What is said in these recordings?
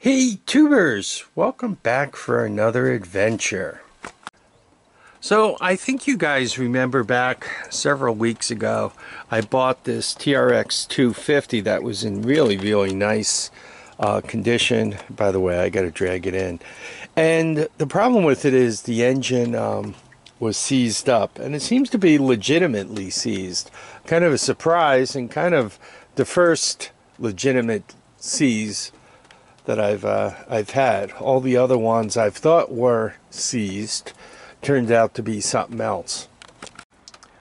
Hey tubers, welcome back for another adventure. So I think you guys remember back several weeks ago I bought this TRX250 that was in really nice condition. By the way, I got to drag it in, and the problem with it is the engine was seized up, and it seems to be legitimately seized. Kind of a surprise, and kind of the first legitimate seize that I've had. All the other ones I've thought were seized turned out to be something else.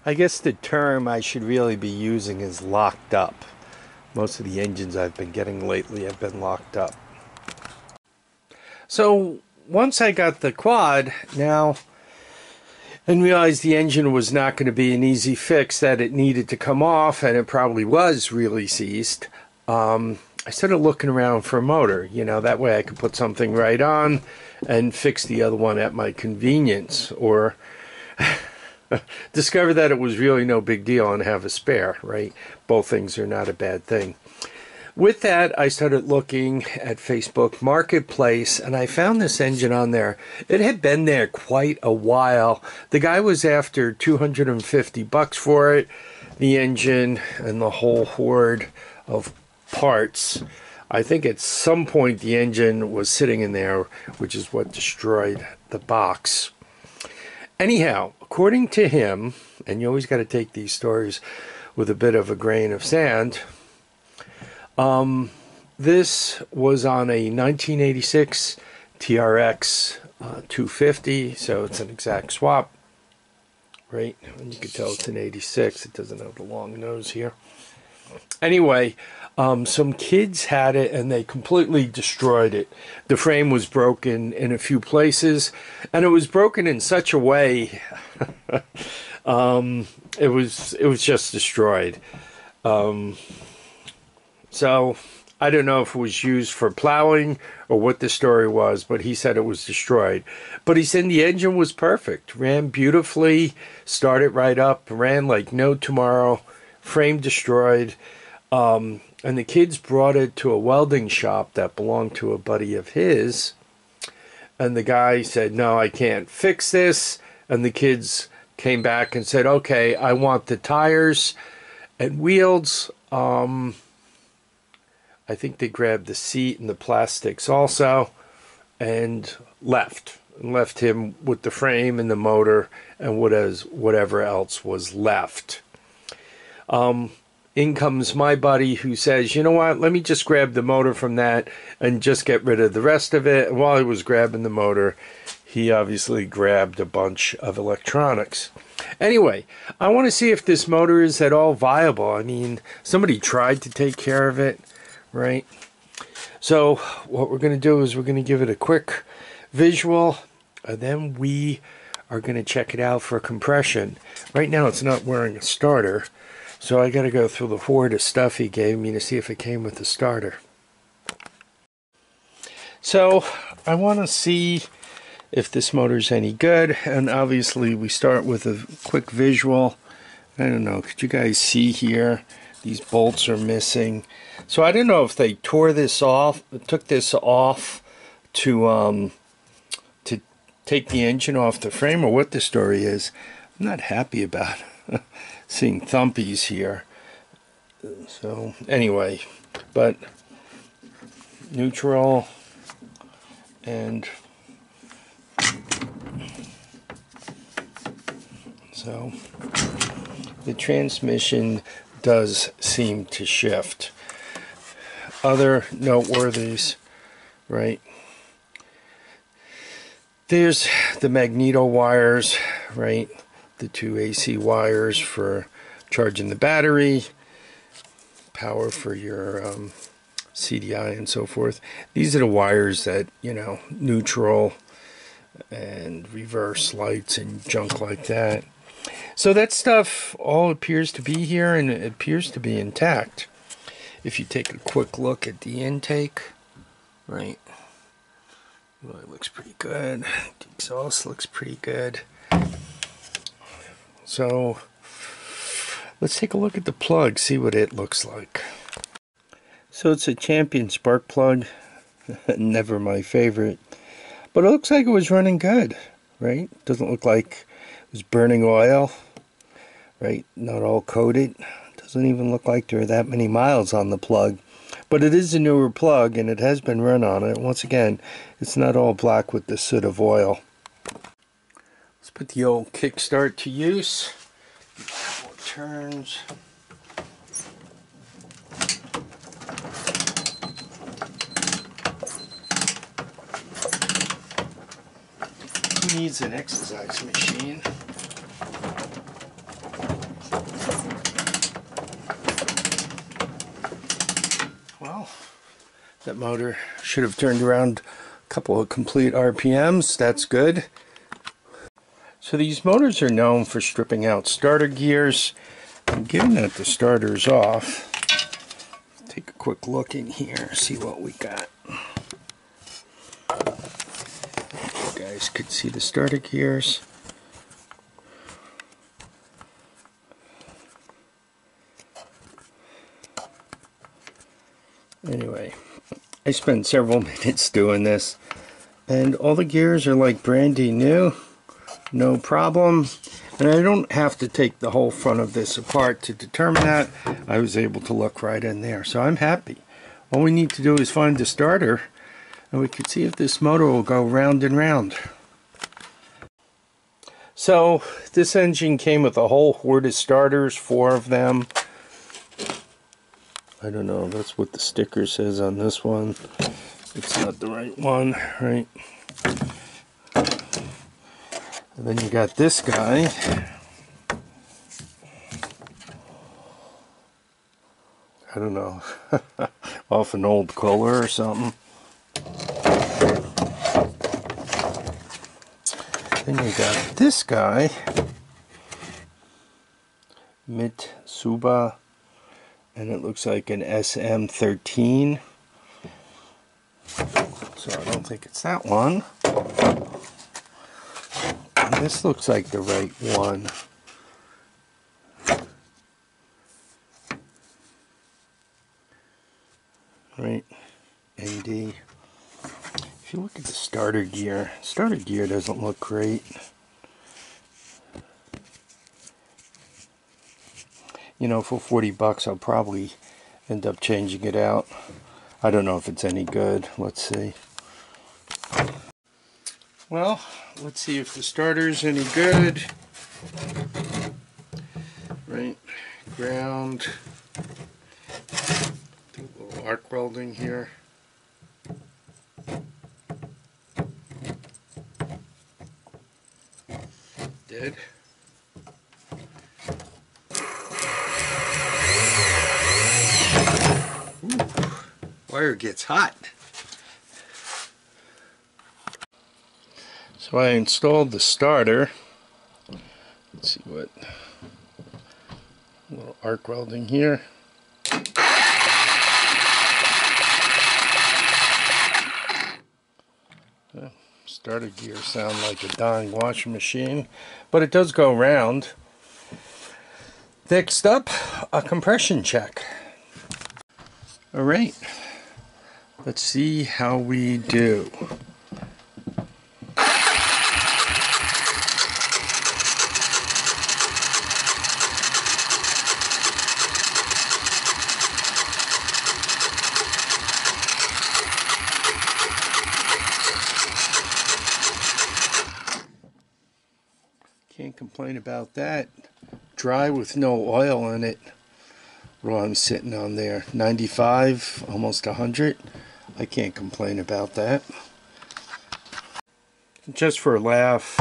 I guess the term I should really be using is locked up. Most of the engines I've been getting lately have been locked up. So once I got the quad now and realized the engine was not going to be an easy fix, that it needed to come off, and it probably was really seized, I started looking around for a motor. You know, that way I could put something right on and fix the other one at my convenience, or discover that it was really no big deal and have a spare, right? Both things are not a bad thing. With that, I started looking at Facebook Marketplace, and I found this engine on there. It had been there quite a while. The guy was after $250 for it, the engine and the whole horde of parts. I think at some point the engine was sitting in there, which is what destroyed the box. Anyhow, according to him, and you always got to take these stories with a bit of a grain of sand, this was on a 1986 TRX 250, so it's an exact swap, right? And you can tell it's an 86. It doesn't have the long nose here. Anyway, some kids had it and they completely destroyed it. The frame was broken in a few places, and it was broken in such a way it was just destroyed. So I don't know if it was used for plowing or what the story was, but he said it was destroyed. But he said the engine was perfect, ran beautifully, started right up, ran like no tomorrow, frame destroyed. And the kids brought it to a welding shop that belonged to a buddy of his. And the guy said, no, I can't fix this. And the kids came back and said, okay, I want the tires and wheels. I think they grabbed the seat and the plastics also and left him with the frame and the motor and whatever else was left. In comes my buddy who says, you know what, let me just grab the motor from that and just get rid of the rest of it. And while he was grabbing the motor, he obviously grabbed a bunch of electronics. Anyway, I want to see if this motor is at all viable. I mean, somebody tried to take care of it, right? So what we're going to do is we're going to give it a quick visual, and then we are going to check it out for compression. Right now it's not wearing a starter, so I got to go through the horde of stuff he gave me to see if it came with the starter. So I want to see if this motor's any good, and obviously we start with a quick visual. I don't know, could you guys see here? These bolts are missing. So I don't know if they tore this off, took this off to take the engine off the frame, or what the story is. I'm not happy about seeing thumpies here. So anyway, but neutral, and so the transmission does seem to shift. Other noteworthies, right? There's the magneto wires, right? The two AC wires for charging the battery, power for your CDI and so forth. These are the wires that, you know, neutral and reverse lights and junk like that. So that stuff all appears to be here, and it appears to be intact. If you take a quick look at the intake, right? Well, it looks pretty good. The exhaust looks pretty good. So let's take a look at the plug, see what it looks like. So it's a Champion spark plug. Never my favorite. But it looks like it was running good, right? Doesn't look like it was burning oil, right? Not all coated. Doesn't even look like there are that many miles on the plug. But it is a newer plug, and it has been run on it. Once again, it's not all black with the soot of oil. Let's put the old kickstart to use. A couple of turns. Who needs an exercise machine? Well, that motor should have turned around a couple of complete RPMs. That's good. So these motors are known for stripping out starter gears. And given that the starter's off, take a quick look in here, see what we got. You guys could see the starter gears. Anyway, I spent several minutes doing this, and all the gears are like brandy new, no problem. And I don't have to take the whole front of this apart to determine that. I was able to look right in there, so I'm happy. All we need to do is find the starter, and we can see if this motor will go round and round. So this engine came with a whole horde of starters, 4 of them. I don't know, that's what the sticker says on this one. It's not the right one, right? And then you got this guy. I don't know, off an old Kohler or something. Then you got this guy, Mitsuba, and it looks like an SM13. So I don't think it's that one. And this looks like the right one. Right, ND. If you look at the starter gear doesn't look great. You know, for 40 bucks I'll probably end up changing it out. I don't know if it's any good. Let's see. Well, let's see if the starter's any good. Right, ground. Do a little arc welding here. Dead. Ooh, wire gets hot. So I installed the starter. Let's see what, a little arc welding here. Starter gears sound like a dying washing machine, but it does go round. Next up, a compression check. Alright, let's see how we do. Can't complain about that. Dry with no oil in it. Well, I'm sitting on there 95, almost 100. I can't complain about that. Just for a laugh,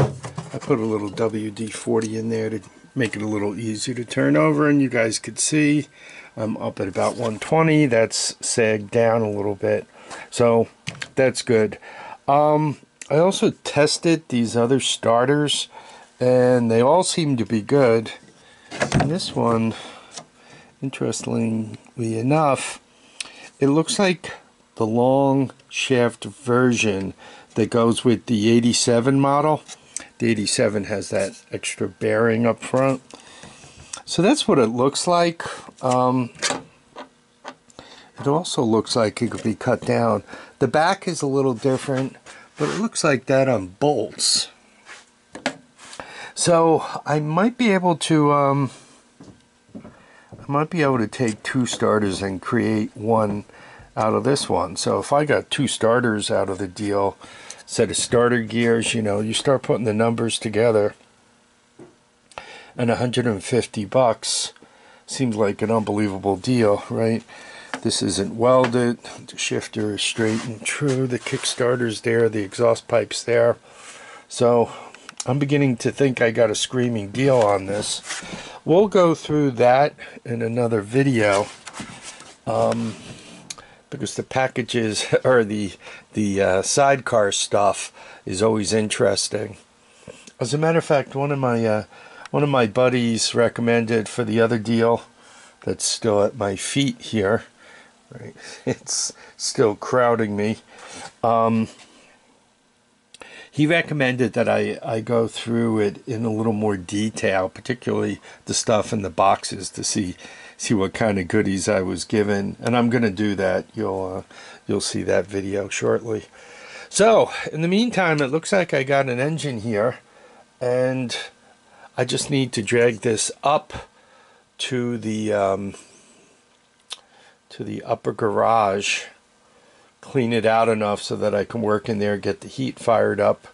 I put a little WD-40 in there to make it a little easier to turn over, and you guys could see I'm up at about 120. That's sagged down a little bit, so that's good. I also tested these other starters, and they all seem to be good. And this one, interestingly enough, it looks like the long shaft version that goes with the 87 model. The 87 has that extra bearing up front. So that's what it looks like. it also looks like it could be cut down. The back is a little different, but it looks like that on bolts. So I might be able to take two starters and create one out of this one. So if I got two starters out of the deal, set of starter gears, you know, you start putting the numbers together, and $150 seems like an unbelievable deal, right? This isn't welded, the shifter is straight and true, the kickstarter's there, the exhaust pipe's there. So I'm beginning to think I got a screaming deal on this. We'll go through that in another video, because the packages, or the sidecar stuff is always interesting. As a matter of fact, one of my buddies recommended for the other deal that's still at my feet here, right? It's still crowding me. He recommended that I go through it in a little more detail, particularly the stuff in the boxes, to see what kind of goodies I was given, and I'm going to do that. You'll see that video shortly. So in the meantime, it looks like I got an engine here, and I just need to drag this up to the upper garage, clean it out enough so that I can work in there, get the heat fired up,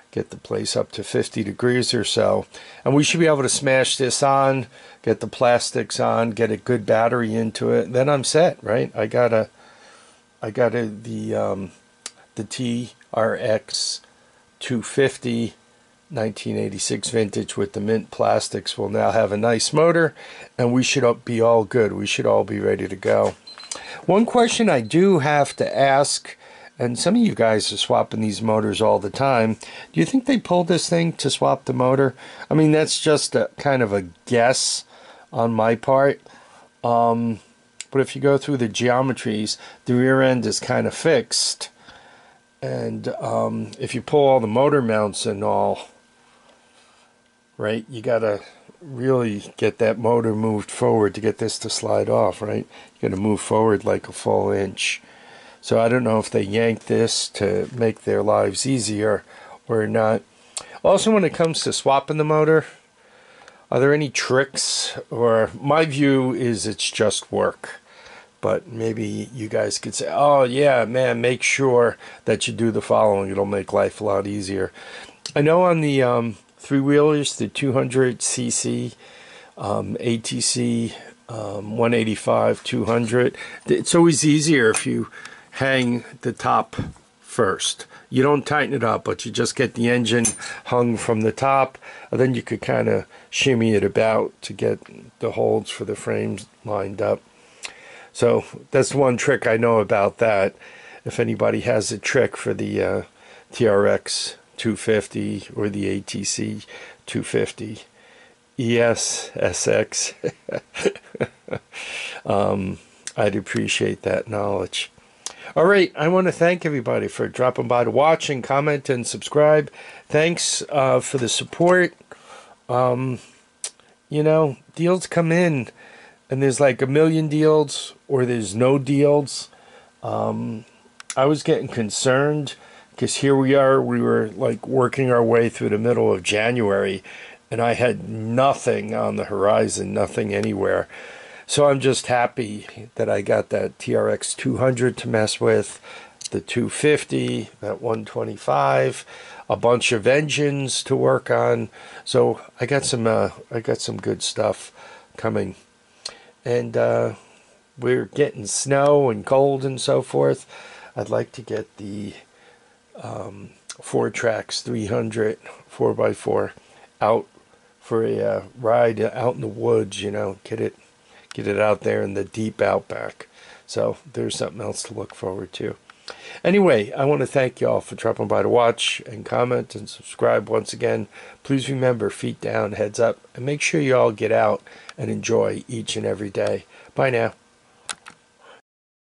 get the place up to 50 degrees or so, and we should be able to smash this on, get the plastics on, get a good battery into it. Then I'm set, right? I got the TRX250 1986 vintage with the mint plastics will now have a nice motor, and we should be all good. We should all be ready to go. One question I do have to ask, and some of you guys are swapping these motors all the time, do you think they pulled this thing to swap the motor? I mean, that's just a kind of a guess on my part. But if you go through the geometries, the rear end is kind of fixed, and if you pull all the motor mounts and all, right, you gotta really get that motor moved forward to get this to slide off, right? You gotta move forward like a full inch. So I don't know if they yanked this to make their lives easier or not. Also, when it comes to swapping the motor, are there any tricks? Or my view is it's just work. But maybe you guys could say, oh yeah, man, make sure that you do the following. It'll make life a lot easier. I know on the three-wheelers, the 200cc ATC 185 200, it's always easier if you hang the top first. You don't tighten it up, but you just get the engine hung from the top, and then you could kind of shimmy it about to get the holds for the frames lined up. So that's one trick I know about that. If anybody has a trick for the TRX 250 or the ATC 250 ESSX, I'd appreciate that knowledge. All right, I want to thank everybody for dropping by to watch and comment and subscribe. Thanks for the support. You know, deals come in, and there's like a million deals, or there's no deals. I was getting concerned, because here we were like working our way through the middle of January, and I had nothing on the horizon, nothing anywhere. So I'm just happy that I got that TRX 200 to mess with, the 250, that 125, a bunch of engines to work on. So I got some good stuff coming, and we're getting snow and cold and so forth. I'd like to get the 4Trax 300 4x4 out for a ride out in the woods. You know, get it out there in the deep outback. So there's something else to look forward to. Anyway, I want to thank you all for dropping by to watch and comment and subscribe once again. Please remember, feet down, heads up, and make sure you all get out and enjoy each and every day. Bye now.